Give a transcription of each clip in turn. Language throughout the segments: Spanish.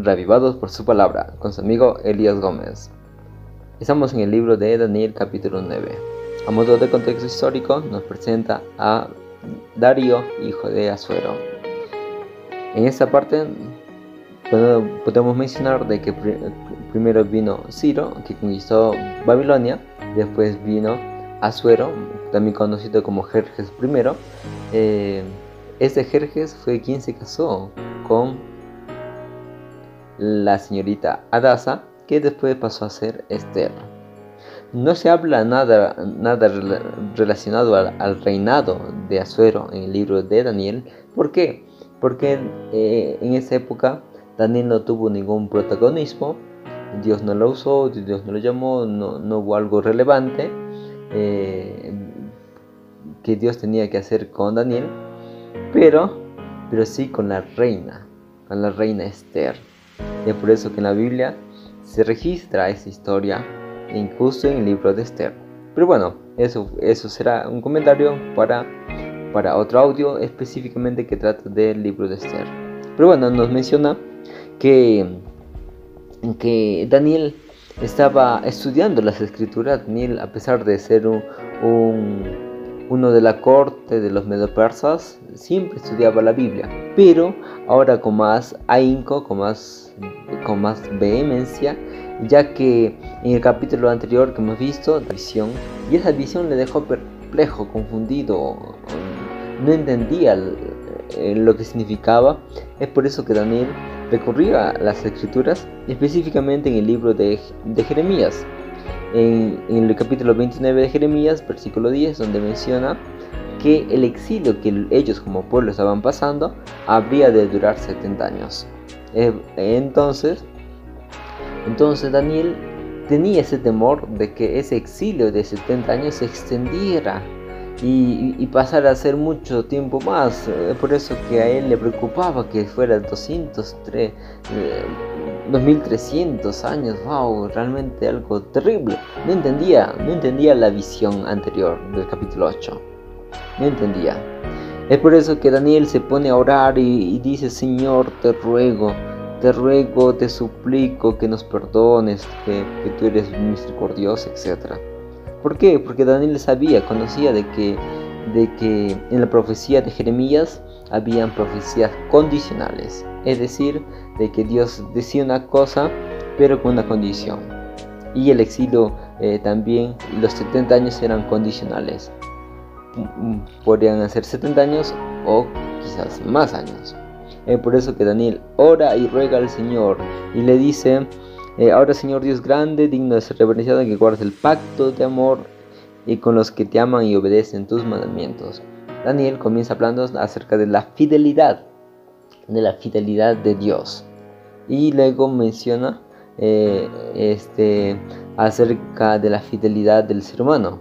reavivados por su palabra, con su amigo Elías Gómez. Estamos en el libro de Daniel capítulo 9. A modo de contexto histórico nos presenta a Darío, hijo de Asuero. En esta parte podemos mencionar de que primero vino Ciro, que conquistó Babilonia, después vino Asuero, también conocido como Jerjes I. Este Jerjes fue quien se casó con la señorita Adasa, que después pasó a ser Esther. No se habla nada relacionado al reinado de Asuero en el libro de Daniel. ¿Por qué? Porque en esa época Daniel no tuvo ningún protagonismo, Dios no lo usó, Dios no lo llamó, no hubo algo relevante que Dios tenía que hacer con Daniel, pero sí con la reina Esther. Y es por eso que en la Biblia se registra esa historia, incluso en el libro de Esther. Pero bueno, eso será un comentario para otro audio específicamente que trata del libro de Esther. Pero bueno, nos menciona que Daniel estaba estudiando las escrituras. Daniel, a pesar de ser uno de la corte de los medo-persas, siempre estudiaba la Biblia, pero ahora con más ahínco, con más vehemencia, ya que en el capítulo anterior que hemos visto, la visión, y esa visión le dejó perplejo, confundido, no entendía lo que significaba. Es por eso que Daniel recurría a las escrituras, específicamente en el libro de Jeremías, en el capítulo 29 de Jeremías, versículo 10, donde menciona que el exilio que ellos como pueblo estaban pasando habría de durar 70 años. Entonces Daniel tenía ese temor de que ese exilio de 70 años se extendiera y pasara a ser mucho tiempo más. Por eso que a él le preocupaba que fuera 2300 años. Wow, realmente algo terrible. No entendía la visión anterior del capítulo 8. No entendía. Es por eso que Daniel se pone a orar y dice: Señor, te ruego, te suplico que nos perdones, que tú eres misericordioso, etc. ¿Por qué? Porque Daniel conocía de que en la profecía de Jeremías habían profecías condicionales, es decir, de que Dios decía una cosa pero con una condición. Y el exilio también, los 70 años eran condicionales. Podrían ser 70 años o quizás más años. Por eso que Daniel ora y ruega al Señor y le dice: ahora, Señor Dios grande, digno de ser reverenciado, que guardes el pacto de amor y con los que te aman y obedecen tus mandamientos. Daniel comienza hablando acerca de la fidelidad de Dios, y luego menciona acerca de la fidelidad del ser humano.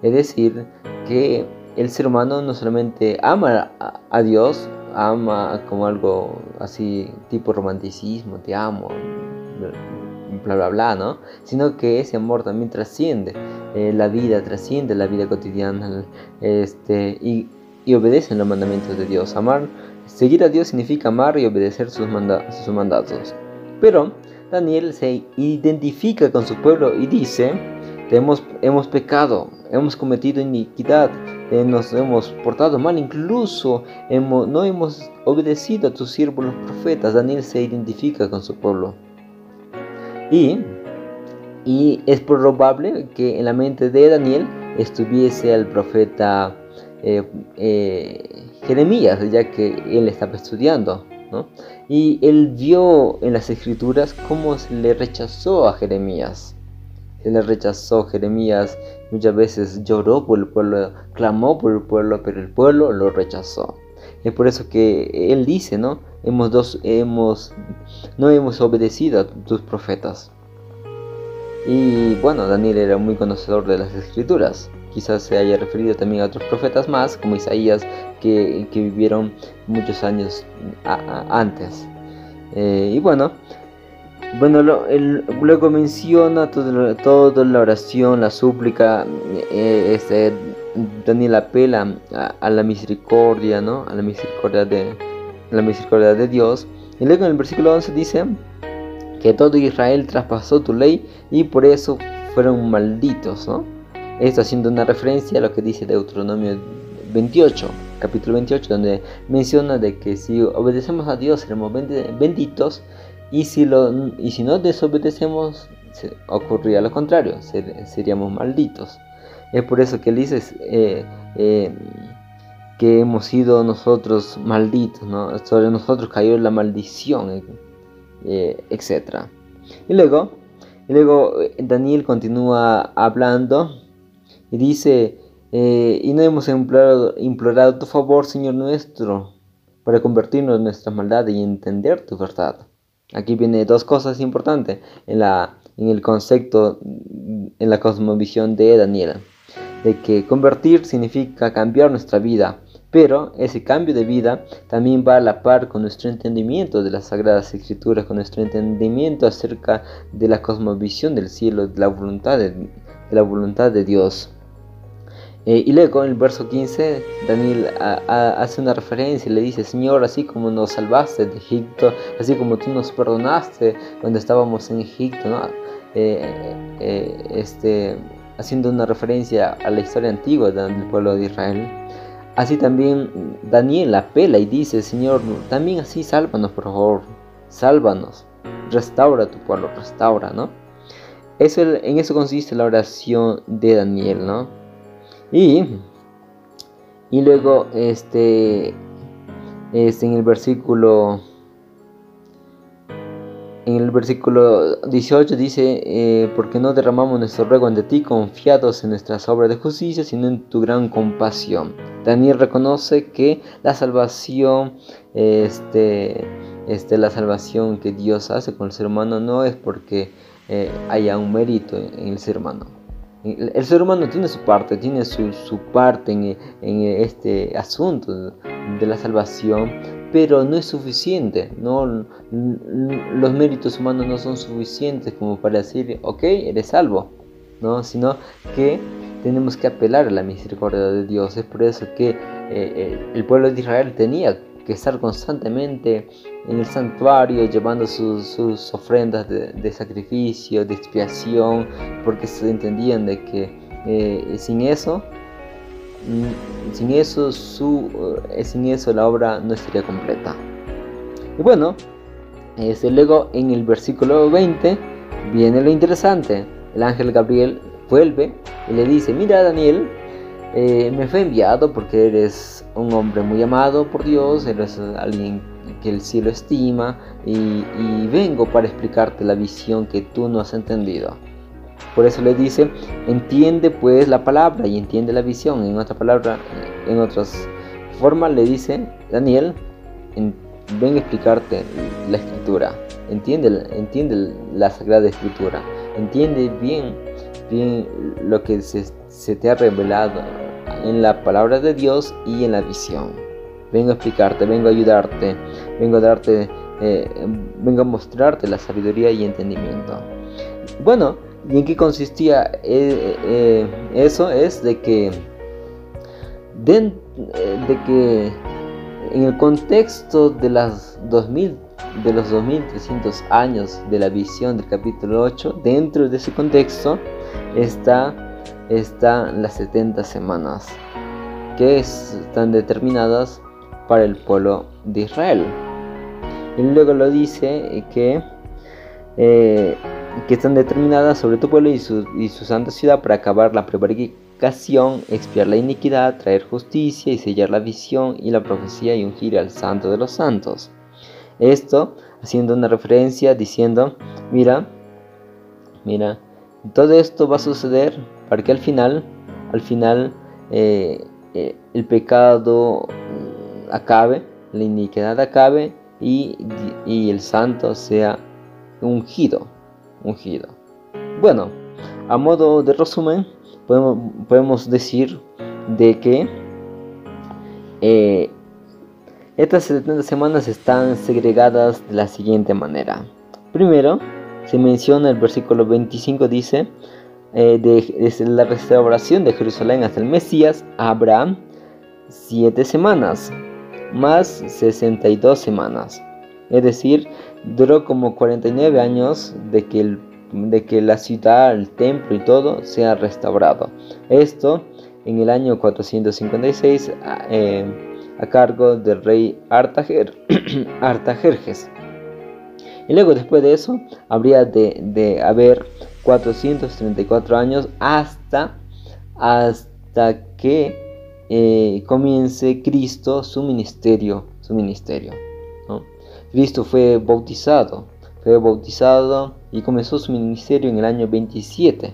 Es decir, que el ser humano no solamente ama a Dios, ama como algo así tipo romanticismo, te amo, bla bla bla, ¿no? Sino que ese amor también trasciende la vida cotidiana, y obedecen los mandamientos de Dios. Seguir a Dios significa amar y obedecer sus mandatos. Pero Daniel se identifica con su pueblo y dice: hemos pecado, hemos cometido iniquidad, nos hemos portado mal, incluso no hemos obedecido a tus siervos los profetas. Daniel se identifica con su pueblo. Y es probable que en la mente de Daniel estuviese el profeta Jeremías, ya que él estaba estudiando, ¿no? Y él vio en las escrituras cómo se le rechazó a Jeremías. Jeremías muchas veces lloró por el pueblo, clamó por el pueblo, pero el pueblo lo rechazó. Es por eso que él dice, ¿no? No hemos obedecido a tus profetas. Y bueno, Daniel era muy conocedor de las escrituras. Quizás se haya referido también a otros profetas más, como Isaías, que vivieron muchos años antes. Y bueno, luego menciona toda la oración, la súplica. Daniel apela a la misericordia, ¿no? A la misericordia de Dios. Y luego en el versículo 11 dice que todo Israel traspasó tu ley y por eso fueron malditos, ¿no? Esto haciendo una referencia a lo que dice Deuteronomio 28, capítulo 28, donde menciona de que si obedecemos a Dios seremos benditos, y si no desobedecemos ocurría lo contrario, seríamos malditos. Es por eso que él dice que hemos sido nosotros malditos, ¿no? Sobre nosotros cayó la maldición, etc. Y luego Daniel continúa hablando y dice, y no hemos implorado tu favor, Señor nuestro, para convertirnos en nuestras maldades y entender tu verdad. Aquí viene dos cosas importantes en el concepto, en la cosmovisión de Daniel, de que convertir significa cambiar nuestra vida, pero ese cambio de vida también va a la par con nuestro entendimiento de las Sagradas Escrituras, con nuestro entendimiento acerca de la cosmovisión del cielo, de la voluntad de Dios. Y luego en el verso 15 Daniel hace una referencia y le dice: Señor, así como nos salvaste de Egipto, así como tú nos perdonaste cuando estábamos en Egipto, ¿no? Haciendo una referencia a la historia antigua del pueblo de Israel. Así también Daniel apela y dice: Señor, también así sálvanos, por favor, sálvanos, restaura tu pueblo, restaura, ¿no? En eso consiste la oración de Daniel, ¿no? Y luego en el versículo 18 dice, porque no derramamos nuestro ruego ante ti confiados en nuestras obras de justicia, sino en tu gran compasión. Daniel reconoce que la salvación, la salvación que Dios hace con el ser humano no es porque haya un mérito en el ser humano. El ser humano tiene su parte, en este asunto de la salvación, pero no es suficiente, ¿no? Los méritos humanos no son suficientes como para decir, ok, eres salvo, ¿no? Sino que tenemos que apelar a la misericordia de Dios. Es por eso que el pueblo de Israel tenía que estar constantemente en el santuario llevando sus ofrendas de sacrificio, de expiación, porque se entendían de que sin eso la obra no estaría completa. Y bueno, luego en el versículo 20 viene lo interesante. El ángel Gabriel vuelve y le dice: mira, Daniel, me fue enviado porque eres un hombre muy amado por Dios, eres alguien que el cielo estima, y vengo para explicarte la visión que tú no has entendido. Por eso le dice: entiende pues la palabra y entiende la visión. En otras formas le dice: Daniel, vengo a explicarte la escritura, entiende la Sagrada Escritura, entiende bien lo que se te ha revelado en la palabra de Dios y en la visión. Vengo a explicarte, vengo a ayudarte, vengo a mostrarte la sabiduría y entendimiento. Bueno, ¿y en qué consistía eso? Es de que en el contexto de los 2300 años de la visión del capítulo 8, dentro de ese contexto están las 70 semanas que están determinadas para el pueblo de Israel. Y luego lo dice que están determinadas sobre tu pueblo y su santa ciudad para acabar la prevaricación, expiar la iniquidad, traer justicia y sellar la visión y la profecía y ungir al santo de los santos. Esto haciendo una referencia diciendo: mira, todo esto va a suceder para que al final el pecado acabe, la iniquidad acabe y el santo sea ungido. Bueno, a modo de resumen, podemos decir de que estas 70 semanas están segregadas de la siguiente manera. Primero, se menciona el versículo 25, dice: desde la restauración de Jerusalén hasta el Mesías habrá 7 semanas, más 62 semanas. Es decir, duró como 49 años de que la ciudad, el templo y todo sea restaurado. Esto en el año 456 a cargo del rey Artajerjes. Y luego después de eso habría de haber 434 años hasta que comience Cristo su ministerio, ¿no? Cristo fue bautizado y comenzó su ministerio en el año 27,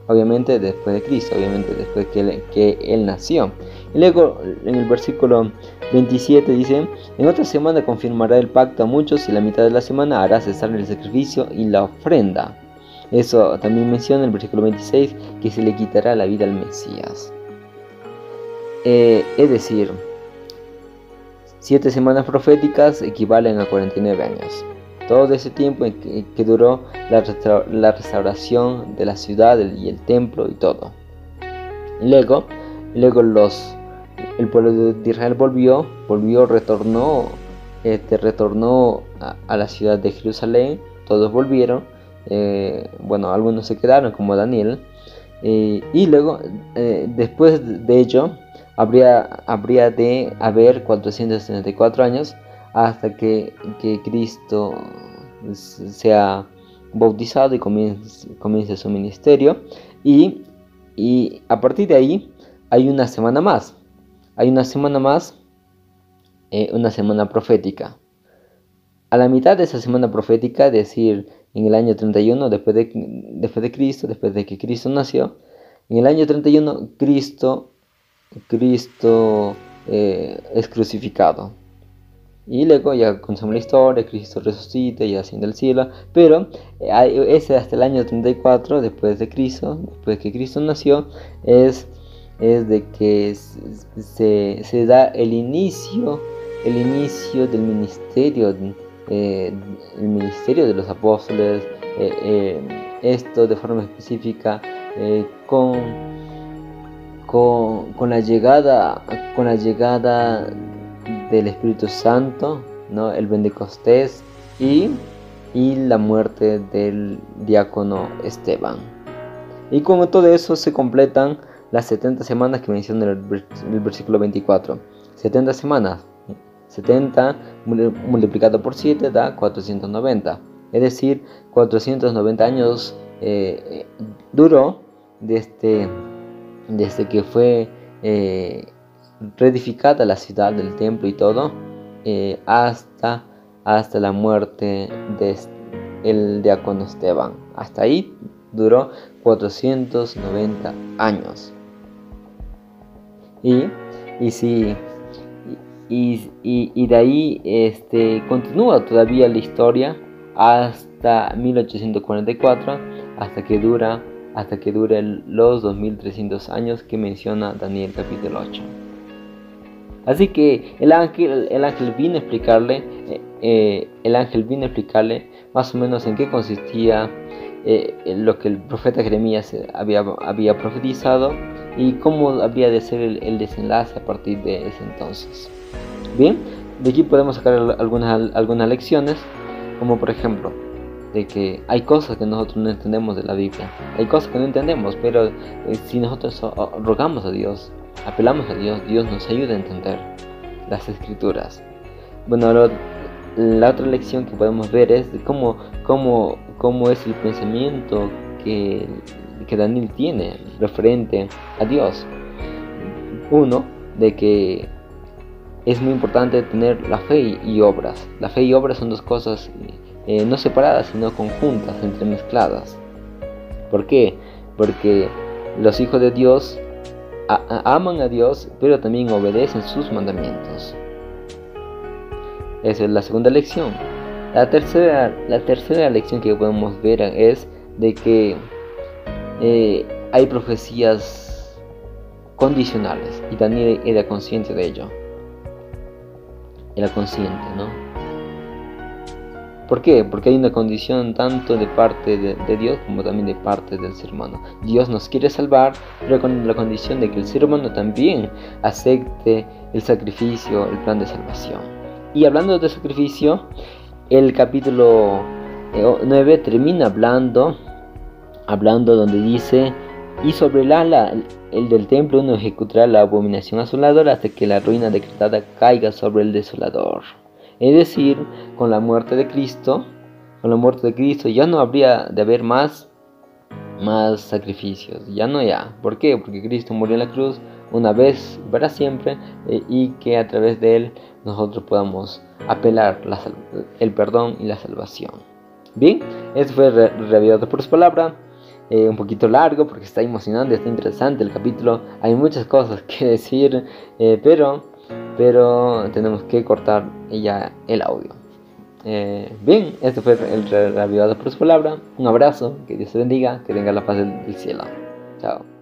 obviamente después de Cristo, obviamente después que él nació. Y luego en el versículo 27 dice: en otra semana confirmará el pacto a muchos, y la mitad de la semana hará cesar el sacrificio y la ofrenda. Eso también menciona el versículo 26, que se le quitará la vida al Mesías. Es decir, 7 semanas proféticas equivalen a 49 años. Todo ese tiempo que duró la restauración de la ciudad y el templo y todo. Y luego el pueblo de Israel retornó a la ciudad de Jerusalén. Todos volvieron. Algunos se quedaron, como Daniel. Y luego, después de ello, habría de haber 474 años hasta que Cristo sea bautizado y comience su ministerio. Y a partir de ahí hay una semana más. Una semana profética. A la mitad de esa semana profética, es decir, en el año 31 después de Cristo, después de que Cristo nació, en el año 31 Cristo es crucificado. Y luego ya conocemos la historia, Cristo resucita y asciende al cielo. Pero ese hasta el año 34 después de Cristo, después de que Cristo nació, es de que se da el inicio del ministerio, el ministerio de los apóstoles. Esto de forma específica con la llegada del Espíritu Santo, ¿no? El Pentecostés y la muerte del diácono Esteban. Y con todo eso se completan las 70 semanas que menciona el versículo 24. 70 semanas, 70 multiplicado por 7 da 490. Es decir, 490 años duró desde que fue reedificada la ciudad del templo y todo, hasta la muerte del diácono Esteban. Hasta ahí duró 490 años. Y de ahí continúa todavía la historia hasta 1844, hasta que dure los 2300 años que menciona Daniel capítulo 8. Así que el ángel vino a explicarle más o menos en qué consistía lo que el profeta Jeremías había profetizado y cómo habría de ser el desenlace a partir de ese entonces. Bien, de aquí podemos sacar algunas lecciones, como por ejemplo, de que hay cosas que nosotros no entendemos de la Biblia. Hay cosas que no entendemos, pero si nosotros rogamos a Dios, apelamos a Dios, Dios nos ayuda a entender las Escrituras. Bueno, la otra lección que podemos ver es de cómo es el pensamiento que Daniel tiene referente a Dios. Uno, de que es muy importante tener la fe y obras. La fe y obras son dos cosas no separadas, sino conjuntas, entremezcladas. ¿Por qué? Porque los hijos de Dios aman a Dios, pero también obedecen sus mandamientos. Esa es la segunda lección. La tercera lección que podemos ver es de que hay profecías condicionales, y Daniel era consciente de ello. Era consciente, ¿no? ¿Por qué? Porque hay una condición tanto de parte de Dios como también de parte del ser humano. Dios nos quiere salvar, pero con la condición de que el ser humano también acepte el sacrificio, el plan de salvación. Y hablando de sacrificio, el capítulo 9 termina hablando donde dice: y sobre el ala, el del templo, uno ejecutará la abominación asoladora hasta que la ruina decretada caiga sobre el desolador. Es decir, con la muerte de Cristo ya no habría de haber más sacrificios, ¿por qué? Porque Cristo murió en la cruz una vez y para siempre, y que a través de él nosotros podamos apelar el perdón y la salvación. Bien, esto fue revelado por su palabra, un poquito largo porque está emocionante, está interesante el capítulo, hay muchas cosas que decir, pero tenemos que cortar ya el audio. Bien, este fue el revelado por su palabra. Un abrazo, que Dios te bendiga, que tenga la paz del cielo. Chao.